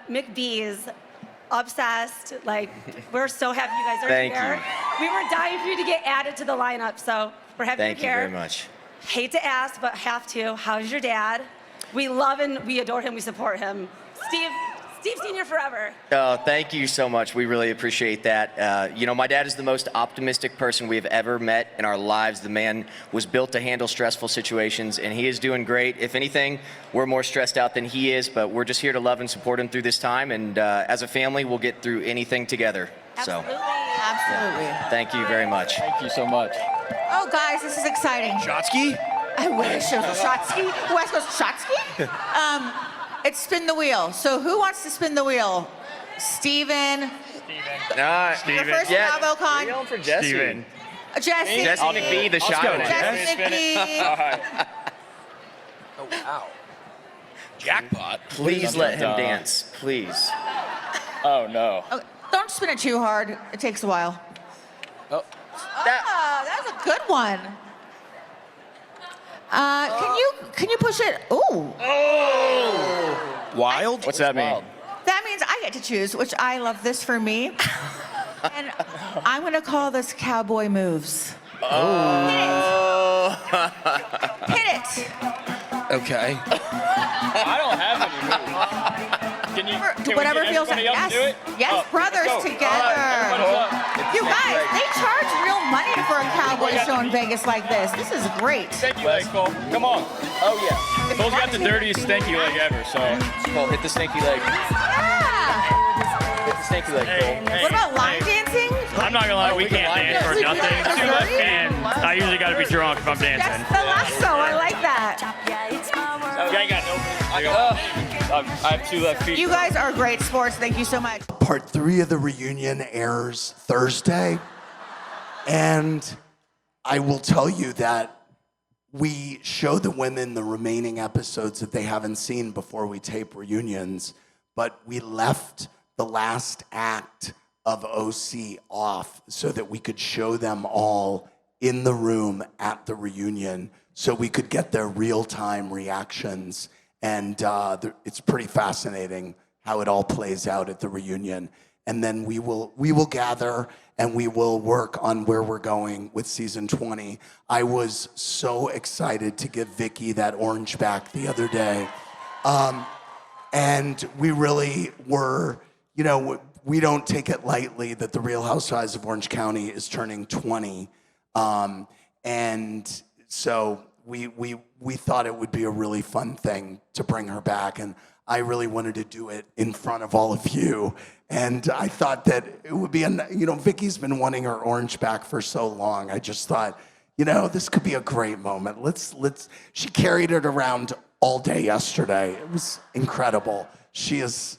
McBee's. Obsessed. Like, we're so happy you guys are Thank here. you. We were dying for you to get added to the lineup, so we're happy Thank you you're here. very much. Hate to ask, but have to. How's your dad? We love and we adore him. We support him. Steve Senior forever. Oh, thank you so much. We really appreciate that. You know, my dad is the most optimistic person we've ever met in our lives. The man was built to handle stressful situations, and he is doing great. If anything, we're more stressed out than he is, but we're just here to love and support him through this time. And as a family, we'll get through anything together. Absolutely. So, Absolutely. thank you very much. Thank you so much. Oh, guys, this is exciting. Shotsky? I wish it was a Shotsky. West Coast Shotsky? It's spin the wheel. So who wants to spin the wheel? Steven. Steven. The first BravoCon. Going for Jesse. Steven. Jesse. Jesse McBee, the shot. Jesse McBee. Oh, wow. Jackpot. Please let him dance, please. Oh, no. Okay, don't spin it too hard. It takes a while. Oh. That was a good one. Can you push it? Ooh. Wild? What's that mean? That means I get to choose, which I love this for me. And I'm gonna call this cowboy moves. Oh. Hit it. Okay. I don't have any moves. Can you, can we Whatever get feels like. everybody else to do it? Yes, Oh, brothers let's go. together. Everybody's up. You guys, they charge real money for a cowboy show in Vegas like this. This is great. Stinky leg, Cole. Come on. Oh, yeah. Cole's got the dirtiest stinky leg ever, so. Cole, hit the stinky leg. Yeah. Hit the stinky leg, Cole. What about line dancing? I'm not gonna lie, we can't dance for nothing. It's too left hand. I usually gotta be drunk if I'm That's dancing. the lasso. I like that. You ain't got no. I have two left feet. You guys are great sports. Thank you so much. Part 3 of the reunion airs Thursday. And I will tell you that we show the women the remaining episodes that they haven't seen before we tape reunions, but we left the last act of OC off so that we could show them all in the room at the reunion so we could get their real-time reactions. And it's pretty fascinating how it all plays out at the reunion. And then we will gather and we will work on where we're going with season 20. I was so excited to give Vicky that orange back the other day. And we really were, you know, we don't take it lightly that the Real Housewives of Orange County is turning 20. And so we thought it would be a really fun thing to bring her back. And I really wanted to do it in front of all of you. And I thought that it would be, you know, Vicky's been wanting her orange back for so long. I just thought, you know, this could be a great moment. She carried it around all day yesterday. It was incredible. She is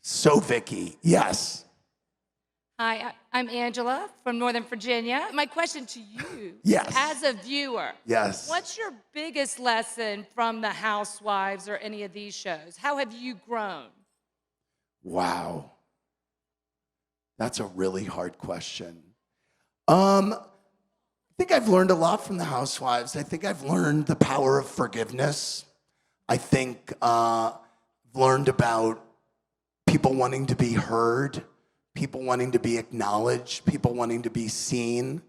so Vicky, yes. Hi, I'm Angela from Northern Virginia. My question to you, Yes. as a viewer, Yes. what's your biggest lesson from the Housewives or any of these shows? How have you grown? Wow. That's a really hard question. I think I've learned a lot from the Housewives. I think I've learned the power of forgiveness. I think I've learned about people wanting to be heard, people wanting to be acknowledged, people wanting to be seen.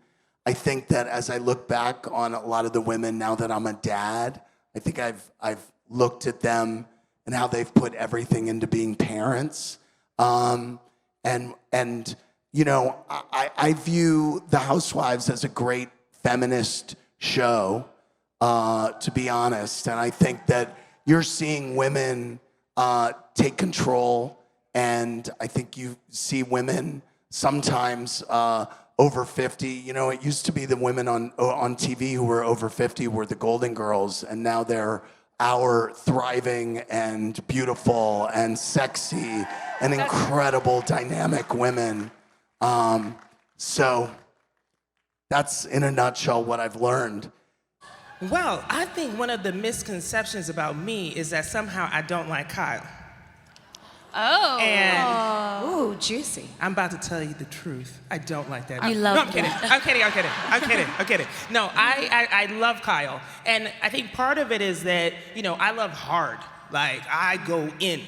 I think that as I look back on a lot of the women now that I'm a dad, I think I've looked at them and how they've put everything into being parents. And you know, I view The Housewives as a great feminist show, to be honest. And I think that you're seeing women take control. And I think you see women sometimes over 50. You know, it used to be the women on TV who were over 50 were the Golden Girls, and now they're our thriving and beautiful and sexy and incredible dynamic women. So that's in a nutshell what I've learned. Well, I think one of the misconceptions about me is that somehow I don't like Kyle. Oh. And Ooh, juicy. I'm about to tell you the truth. I don't like that. You love No, I'm kidding. No, I love Kyle. And I think part of it is that, you know, I love hard. Like, I go in.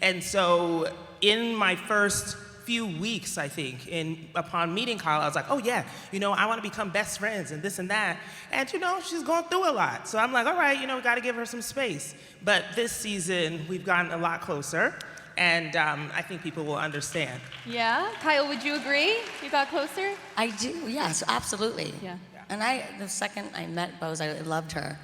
And so in my first few weeks, I think, upon meeting Kyle, I was like, oh yeah, I want to become best friends and this and that. And she's going through a lot. So I'm like, all right, we got to give her some space. But this season, we've gotten a lot closer. And I think people will understand. Yeah? Kyle, would you agree? You got closer? I do, yes, absolutely. Yeah. And the second I met Boz, I loved her.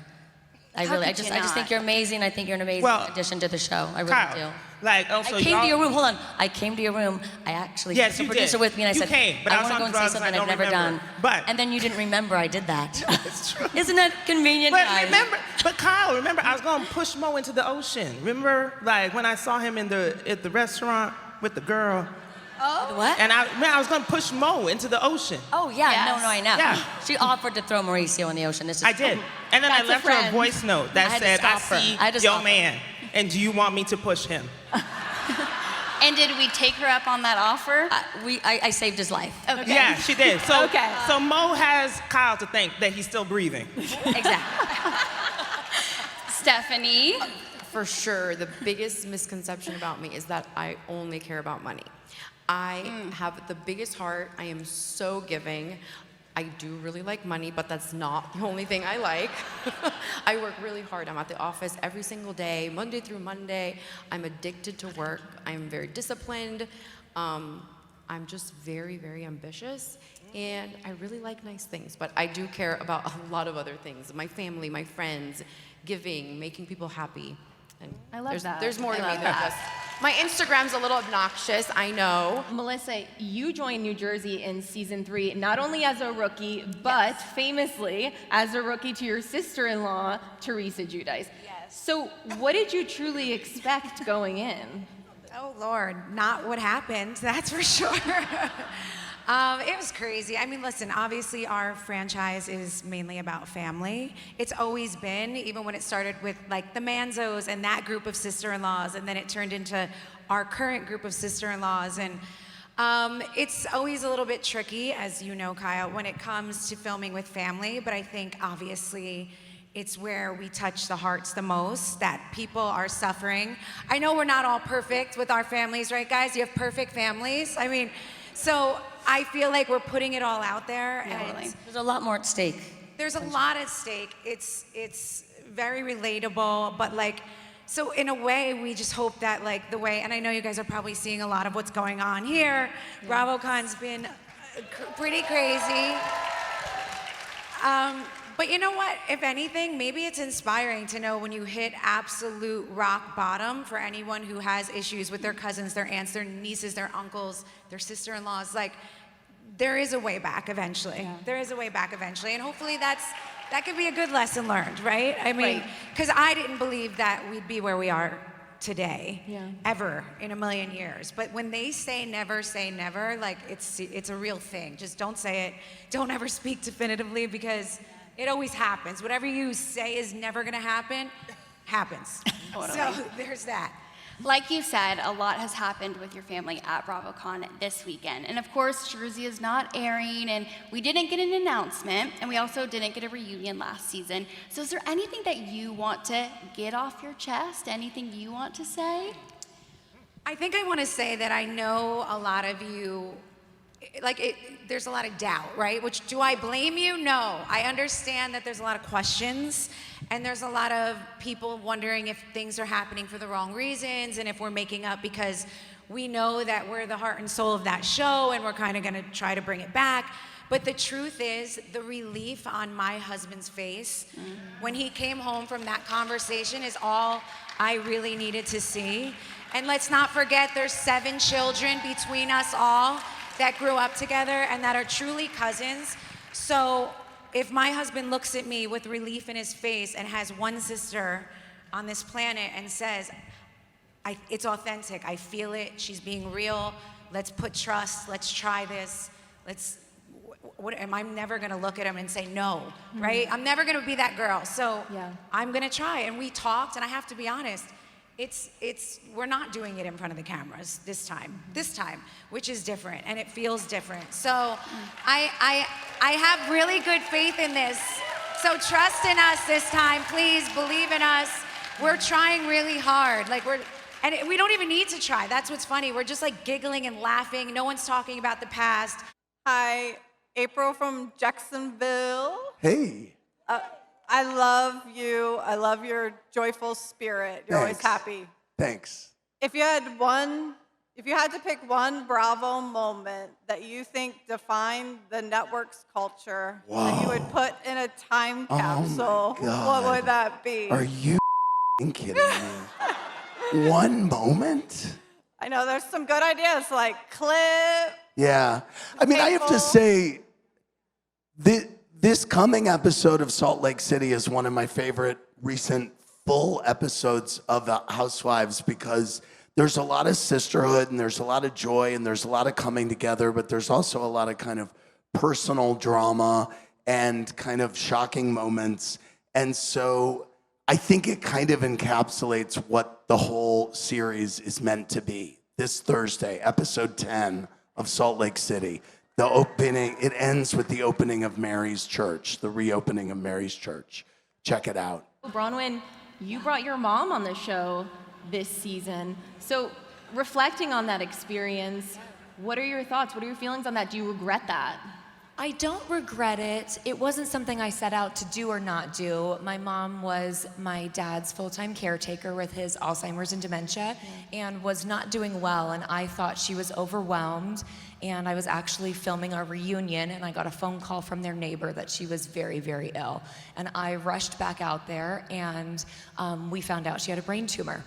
I How really, could you I just not? think you're amazing. I think you're an amazing addition to the show. I really Kyle, do. Also, I came to your room. Hold on. I came to your room. I actually Yes, took the you producer did. with me, and I You said, came, but I was want to on go and say drugs and I something I've don't never remember. done. But- and then you didn't remember I did that. That's true. Isn't that convenient, But guys? Kyle, remember, I was going to push Mo into the ocean. Remember, when I saw him at the restaurant with the girl? Oh. What? And I was going to push Mo into the ocean. Oh, yeah. Yes. No, I know. Yeah. She offered to throw Mauricio in the ocean. This is I did. And then I That's a left her a friend. voice note I that had to said, I stop her. see I had to your stop her. man, and do you want me to push him? And did we take her up on that offer? I saved his life. Okay. Yeah, she did. So, Okay. so Mo has Kyle to thank that he's still breathing. Exactly. Stephanie? For sure, the biggest misconception about me is that I only care about money. I have the biggest heart. I am so giving. I do really like money, but that's not the only thing I like. I work really hard. I'm at the office every single day, Monday through Monday. I'm addicted to work. I'm very disciplined. I'm just very, very ambitious. And I really like nice things, but I do care about a lot of other things. My family, my friends, giving, making people happy. And I love that. There's more I to me love than that. just. My Instagram's a little obnoxious, I know. Melissa, you joined New Jersey in season 3, not only as a rookie, but famously as a rookie to your sister-in-law, Teresa Giudice. Yes. So what did you truly expect going in? Oh, Lord, not what happened, that's for sure. It was crazy. I mean, listen, obviously our franchise is mainly about family. It's always been, even when it started with like the Manzos and that group of sister-in-laws, and then it turned into our current group of sister-in-laws. And it's always a little bit tricky, as you know, Kyle, when it comes to filming with family, but I think obviously it's where we touch the hearts the most, that people are suffering. I know we're not all perfect with our families, right, guys? You have perfect families. I mean, so I feel like we're putting it all out there. And There's a lot more at stake. there's a lot at stake. It's very relatable, but like, so in a way, we just hope that like the way, and I know you guys are probably seeing a lot of what's going on here. BravoCon's been pretty crazy. But you know what? If anything, maybe it's inspiring to know when you hit absolute rock bottom for anyone who has issues with their cousins, their aunts, their nieces, their uncles, their sister-in-laws. Like, there is a way back eventually. Yeah. There is a way back eventually. And hopefully that could be a good lesson learned, right? I mean, because I didn't believe that we'd be where we are today, ever in a million years. But when they say never, like it's a real thing. Just don't say it. Don't ever speak definitively, because it always happens. Whatever you say is never gonna happen, happens. So there's that. Like you said, a lot has happened with your family at BravoCon this weekend. And of course, Jersey is not airing, and we didn't get an announcement, and we also didn't get a reunion last season. So is there anything that you want to get off your chest? Anything you want to say? I think I want to say that I know a lot of you, there's a lot of doubt, right? Which, do I blame you? No. I understand that there's a lot of questions, and there's a lot of people wondering if things are happening for the wrong reasons, and if we're making up because we know that we're the heart and soul of that show, and we're kind of going to try to bring it back. But the truth is, the relief on my husband's face when he came home from that conversation is all I really needed to see. And let's not forget, there's 7 children between us all that grew up together and that are truly cousins. So if my husband looks at me with relief in his face and has one sister on this planet and says, it's authentic, I feel it, she's being real, let's put trust, let's try this, I'm never gonna look at him and say no, right? I'm never gonna be that girl. So I'm gonna try. And we talked, and I have to be honest, we're not doing it in front of the cameras this time, which is different, and it feels different. So I have really good faith in this. So trust in us this time, please believe in us. We're trying really hard. Like And we don't even need to try. That's what's funny. We're just like giggling and laughing. No one's talking about the past. Hi, April from Jacksonville. Hey. I love you. I love your joyful spirit. You're always happy. Thanks. If you had to pick one Bravo moment that you think defined the network's culture that you would put in a time capsule, what would that be? Are you kidding me? One moment? I know there's some good ideas like clip. Yeah. I mean, I have to say, this coming episode of Salt Lake City is one of my favorite recent full episodes of the Housewives because there's a lot of sisterhood and there's a lot of joy and there's a lot of coming together, but there's also a lot of kind of personal drama and kind of shocking moments. And so I think it kind of encapsulates what the whole series is meant to be. This Thursday, episode 10 of Salt Lake City. The opening, it ends with the opening of Mary's Church, the reopening of Mary's Church. Check it out. Bronwyn, you brought your mom on the show this season. So reflecting on that experience, what are your thoughts? What are your feelings on that? Do you regret that? I don't regret it. It wasn't something I set out to do or not do. My mom was my dad's full-time caretaker with his Alzheimer's and dementia and was not doing well, and I thought she was overwhelmed, and I was actually filming our reunion, and I got a phone call from their neighbor that she was very, very ill. And I rushed back out there, and we found out she had a brain tumor.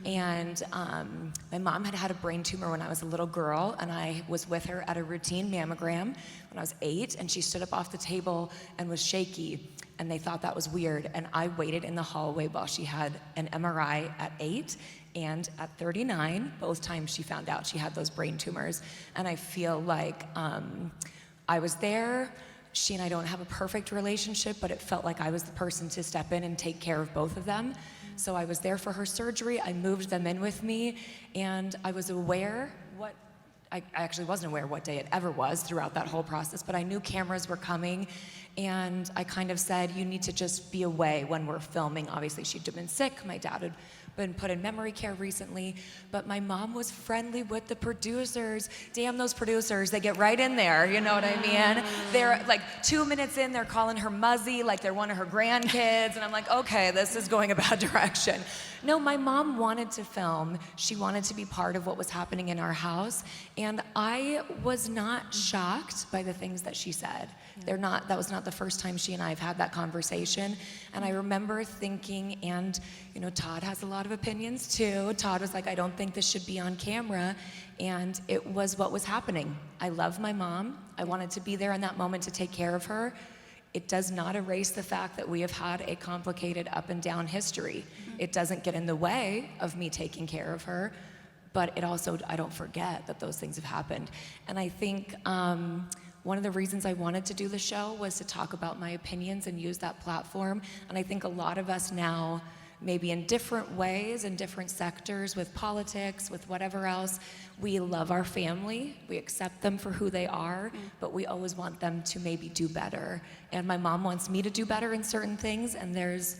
And my mom had had a brain tumor when I was a little girl, and I was with her at a routine mammogram when I was 8, and she stood up off the table and was shaky, and they thought that was weird. And I waited in the hallway while she had an MRI at 8 and at 39, both times she found out she had those brain tumors. And I feel like I was there. She and I don't have a perfect relationship, but it felt like I was the person to step in and take care of both of them. So I was there for her surgery. I moved them in with me, and I was aware I actually wasn't aware what day it ever was throughout that whole process, but I knew cameras were coming, and I kind of said, you need to just be away when we're filming. Obviously, she'd been sick. My dad had been put in memory care recently, but my mom was friendly with the producers. Damn those producers, they get right in there, you know what I mean? They're like 2 minutes in, they're calling her Muzzy like they're one of her grandkids, and I'm like, okay, this is going a bad direction. No, my mom wanted to film. She wanted to be part of what was happening in our house, and I was not shocked by the things that she said. That was not the first time she and I have had that conversation. And I remember thinking, and Todd has a lot of opinions too. Todd was like, I don't think this should be on camera. And it was what was happening. I love my mom. I wanted to be there in that moment to take care of her. It does not erase the fact that we have had a complicated up and down history. It doesn't get in the way of me taking care of her, but it also, I don't forget that those things have happened. And I think one of the reasons I wanted to do the show was to talk about my opinions and use that platform. And I think a lot of us now, maybe in different ways, in different sectors, with politics, with whatever else, we love our family, we accept them for who they are, but we always want them to maybe do better. And my mom wants me to do better in certain things, and there's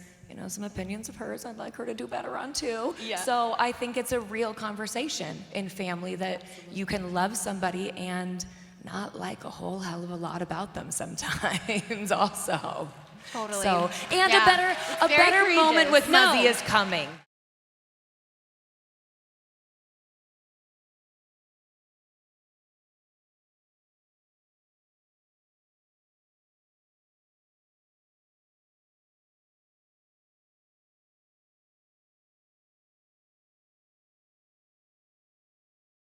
some opinions of hers I'd like her to do better on too. Yeah. So I think it's a real conversation in family that you can love somebody and not like a whole hell of a lot about them sometimes also. Totally. So, and a better moment with Muzzy is coming.